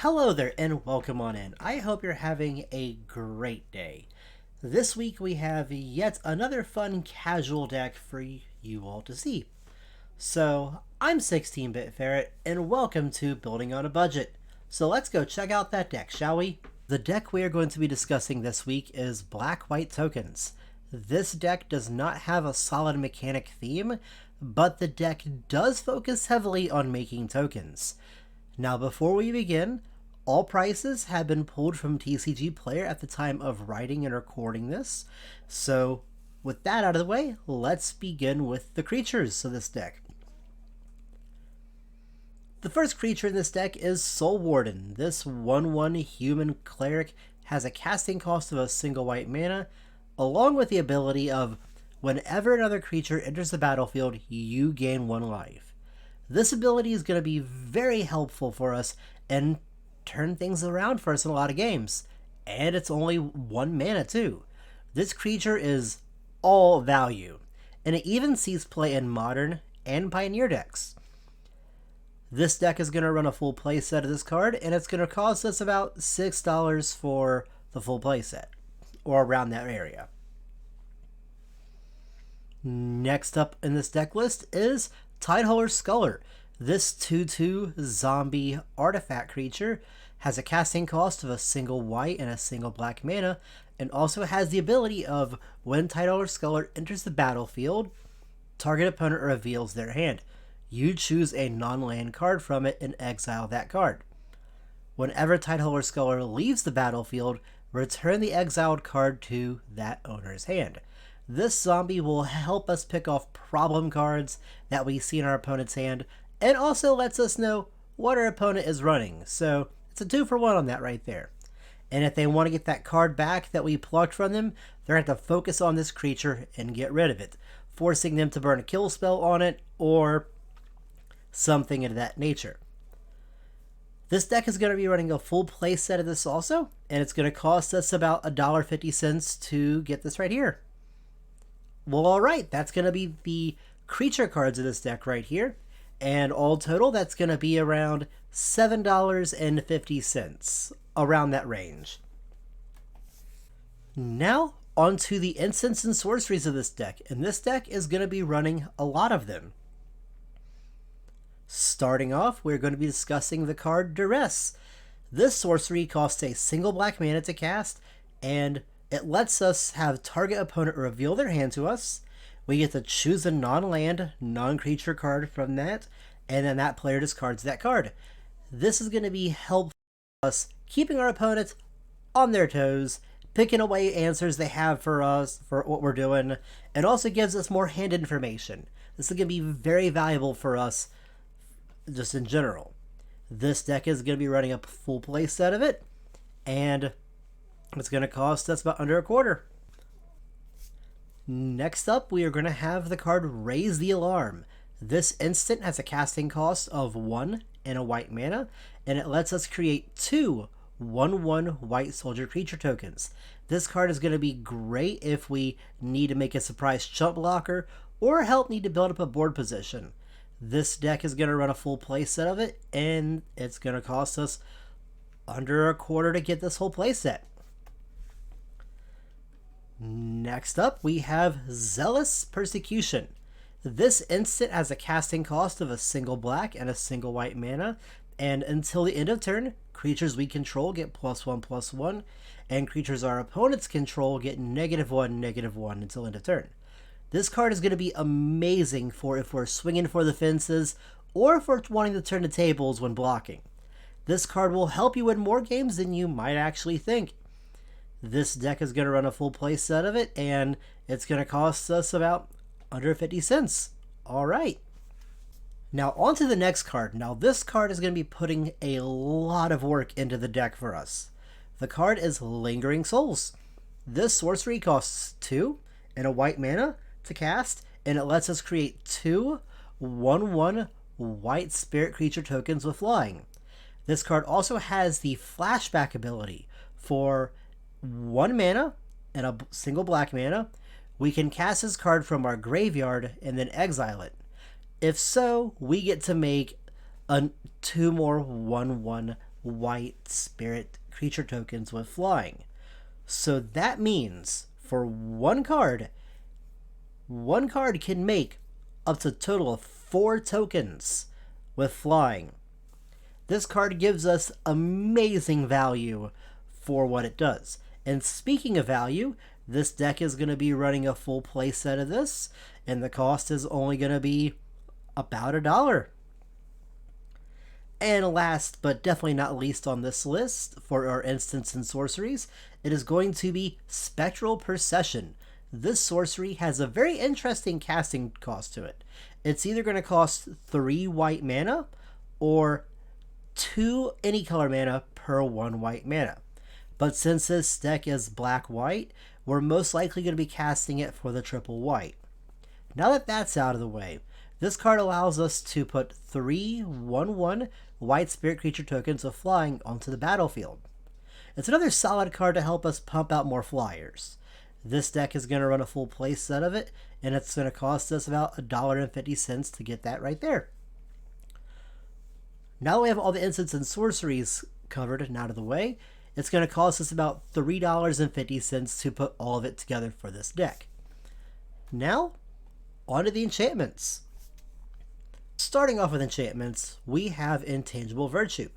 Hello there and welcome on in. I hope you're having a great day. This week we have yet another fun casual deck for you all to see. So, I'm 16-Bit Ferret and welcome to Building on a Budget. So let's go check out that deck, shall we? The deck we are going to be discussing this week is Black-White Tokens. This deck does not have a solid mechanic theme, but the deck does focus heavily on making tokens. Now, before we begin, all prices have been pulled from TCGplayer at the time of writing and recording this. So, with that out of the way, let's begin with the creatures of this deck. The first creature in this deck is Soul Warden. This 1/1 human cleric has a casting cost of a single white mana, along with the ability of whenever another creature enters the battlefield, you gain 1 life. This ability is going to be very helpful for us and turn things around for us in a lot of games. And it's only 1 mana too. This creature is all value, and it even sees play in Modern and Pioneer decks. This deck is going to run a full playset of this card, and it's going to cost us about $6 for the full playset, or around that area. Next up in this deck list is Tideholder Sculler. This 2/2 zombie artifact creature has a casting cost of a single white and a single black mana, and also has the ability of when Tideholder Sculler enters the battlefield, target opponent reveals their hand. You choose a non-land card from it and exile that card. Whenever Tideholder Sculler leaves the battlefield, return the exiled card to that owner's hand. This zombie will help us pick off problem cards that we see in our opponent's hand, and also lets us know what our opponent is running. So it's a 2-for-1 on that right there. And if they want to get that card back that we plucked from them, they're going to have to focus on this creature and get rid of it, forcing them to burn a kill spell on it or something of that nature. This deck is going to be running a full play set of this also, and it's going to cost us about $1.50 to get this right here. Well, alright, that's going to be the creature cards of this deck right here, and all total that's going to be around $7.50, around that range. Now, onto the instants and sorceries of this deck, and this deck is going to be running a lot of them. Starting off, we're going to be discussing the card Duress. This sorcery costs a single black mana to cast, and it lets us have target opponent reveal their hand to us. We get to choose a non-land, non-creature card from that, and then that player discards that card. This is going to be helpful for us keeping our opponent on their toes, picking away answers they have for us for what we're doing, and also gives us more hand information. This is going to be very valuable for us just in general. This deck is going to be running a full play set of it, and it's going to cost us about under a quarter. Next up, we are going to have the card Raise the Alarm. This instant has a casting cost of 1 and a white mana, and it lets us create 2 1/1 white soldier creature tokens. This card is going to be great if we need to make a surprise chump blocker or help need to build up a board position. This deck is going to run a full play set of it, and it's going to cost us under a quarter to get this whole play set. Next up, we have Zealous Persecution. This instant has a casting cost of a single black and a single white mana, and until the end of turn, creatures we control get +1/+1, and creatures our opponents control get -1/-1 until end of turn. This card is going to be amazing for if we're swinging for the fences or if we're wanting to turn the tables when blocking. This card will help you win more games than you might actually think. This deck is going to run a full play set of it, and it's going to cost us about under 50 cents. Alright. Now on to the next card. Now this card is going to be putting a lot of work into the deck for us. The card is Lingering Souls. This sorcery costs 2 and a white mana to cast, and it lets us create 2 1/1 white spirit creature tokens with flying. This card also has the flashback ability. For 1 mana and a single black mana, we can cast this card from our graveyard and then exile it. If so, we get to make 2 more 1/1 white spirit creature tokens with flying. So that means for one card can make up to a total of 4 tokens with flying. This card gives us amazing value for what it does. And speaking of value, this deck is going to be running a full play set of this, and the cost is only going to be about $1. And last but definitely not least on this list for our instants and sorceries, it is going to be Spectral Procession. This sorcery has a very interesting casting cost to it. It's either going to cost 3 white mana or 2 any color mana per 1 white mana. But since this deck is black-white, we're most likely going to be casting it for the triple white. Now that that's out of the way, this card allows us to put 3 1/1 white spirit creature tokens of flying onto the battlefield. It's another solid card to help us pump out more flyers. This deck is going to run a full play set of it, and it's going to cost us about $1.50 to get that right there. Now that we have all the instants and sorceries covered and out of the way, it's going to cost us about $3.50 to put all of it together for this deck. Now, on to the enchantments. Starting off with enchantments, we have Intangible Virtue.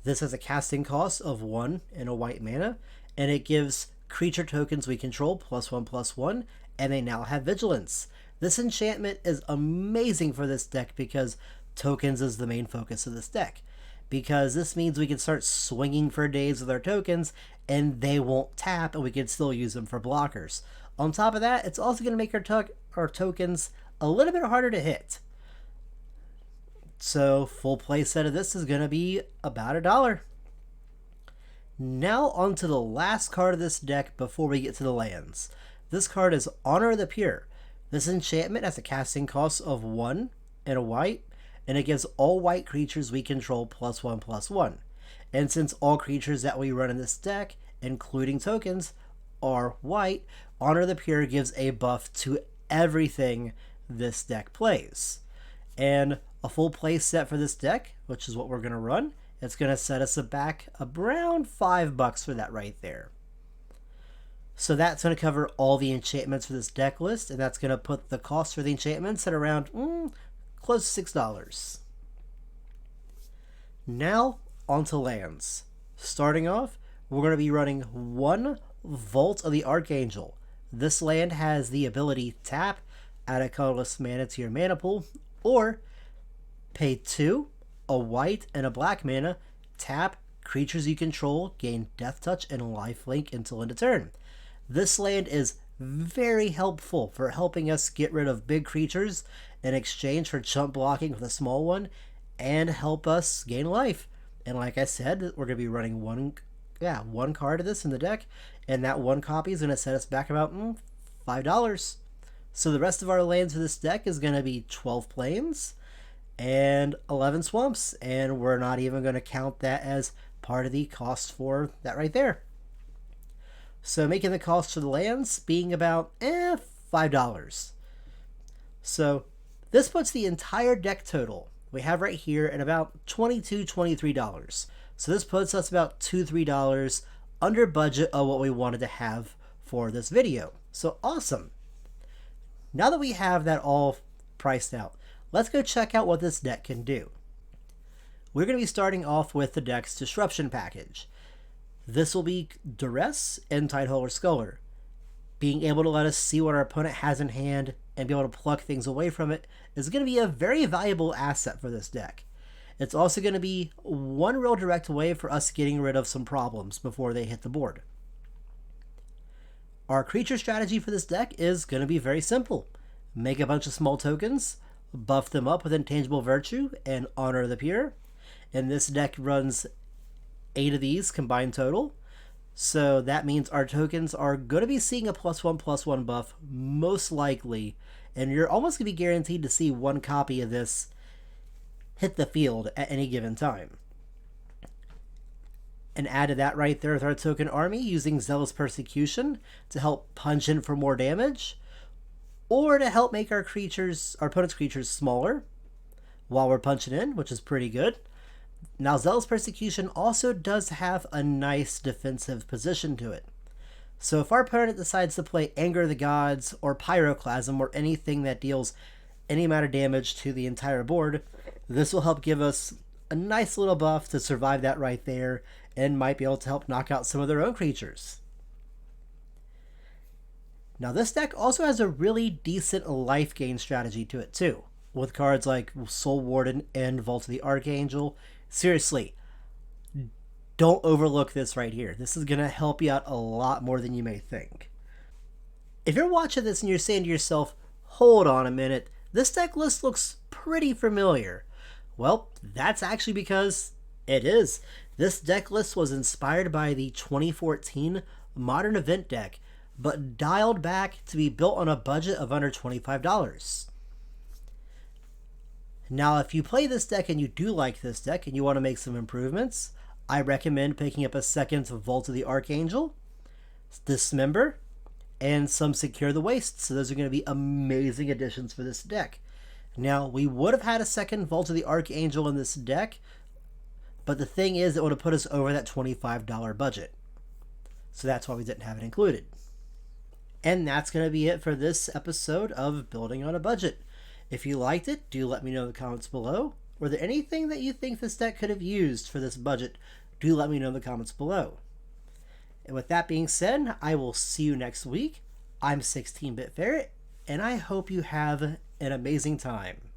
This has a casting cost of 1 and a white mana, and it gives creature tokens we control +1/+1, and they now have vigilance. This enchantment is amazing for this deck because tokens is the main focus of this deck. Because this means we can start swinging for days with our tokens, and they won't tap, and we can still use them for blockers. On top of that, it's also going to make our tokens a little bit harder to hit. So, full play set of this is going to be about $1. Now on to the last card of this deck before we get to the lands. This card is Honor of the Pure. This enchantment has a casting cost of 1 and a white, and it gives all white creatures we control +1/+1. And since all creatures that we run in this deck, including tokens, are white, Honor of the Pure gives a buff to everything this deck plays. And a full play set for this deck, which is what we're going to run, it's going to set us back around $5 for that right there. So that's going to cover all the enchantments for this deck list, and that's going to put the cost for the enchantments at around close to $6. Now, onto lands. Starting off, we're going to be running 1 Vault of the Archangel. This land has the ability tap, add a colorless mana to your mana pool, or pay 2, a white and a black mana, tap, creatures you control gain Death Touch and Lifelink until end of turn. This land is very helpful for helping us get rid of big creatures in exchange for chump blocking with a small one, and help us gain life. And like I said, we're going to be running one card of this in the deck, and that 1 copy is going to set us back about $5. So the rest of our lands for this deck is going to be 12 plains and 11 swamps, and we're not even going to count that as part of the cost for that right there. So making the cost for the lands being about $5. So this puts the entire deck total we have right here at about $23. So this puts us about $3 under budget of what we wanted to have for this video. So awesome. Now that we have that all priced out, let's go check out what this deck can do. We're going to be starting off with the deck's Disruption package. This will be Duress and Tideholder Sculler. Being able to let us see what our opponent has in hand and be able to pluck things away from it is going to be a very valuable asset for this deck. It's also going to be one real direct way for us getting rid of some problems before they hit the board. Our creature strategy for this deck is going to be very simple. Make a bunch of small tokens, buff them up with Intangible Virtue and Honor of the Pure, and this deck runs 8 of these combined total. So that means our tokens are going to be seeing a +1/+1 buff most likely, and you're almost going to be guaranteed to see 1 copy of this hit the field at any given time. And added that right there with our token army using Zealous Persecution to help punch in for more damage, or to help make our opponent's creatures smaller while we're punching in, which is pretty good. Now, Zealous Persecution also does have a nice defensive position to it. So if our opponent decides to play Anger of the Gods or Pyroclasm or anything that deals any amount of damage to the entire board, this will help give us a nice little buff to survive that right there, and might be able to help knock out some of their own creatures. Now this deck also has a really decent life gain strategy to it too, with cards like Soul Warden and Vault of the Archangel. Seriously, don't overlook this right here. This is going to help you out a lot more than you may think. If you're watching this and you're saying to yourself, hold on a minute, this deck list looks pretty familiar. Well, that's actually because it is. This deck list was inspired by the 2014 Modern Event deck, but dialed back to be built on a budget of under $25. Now, if you play this deck and you do like this deck and you want to make some improvements, I recommend picking up a second Vault of the Archangel, Dismember, and some Secure the Waste. So those are going to be amazing additions for this deck. Now, we would have had a second Vault of the Archangel in this deck, but the thing is, it would have put us over that $25 budget. So that's why we didn't have it included. And that's going to be it for this episode of Building on a Budget. If you liked it, do let me know in the comments below. Were there anything that you think this deck could have used for this budget? Do let me know in the comments below. And with that being said, I will see you next week. I'm 16-Bit Ferret, and I hope you have an amazing time.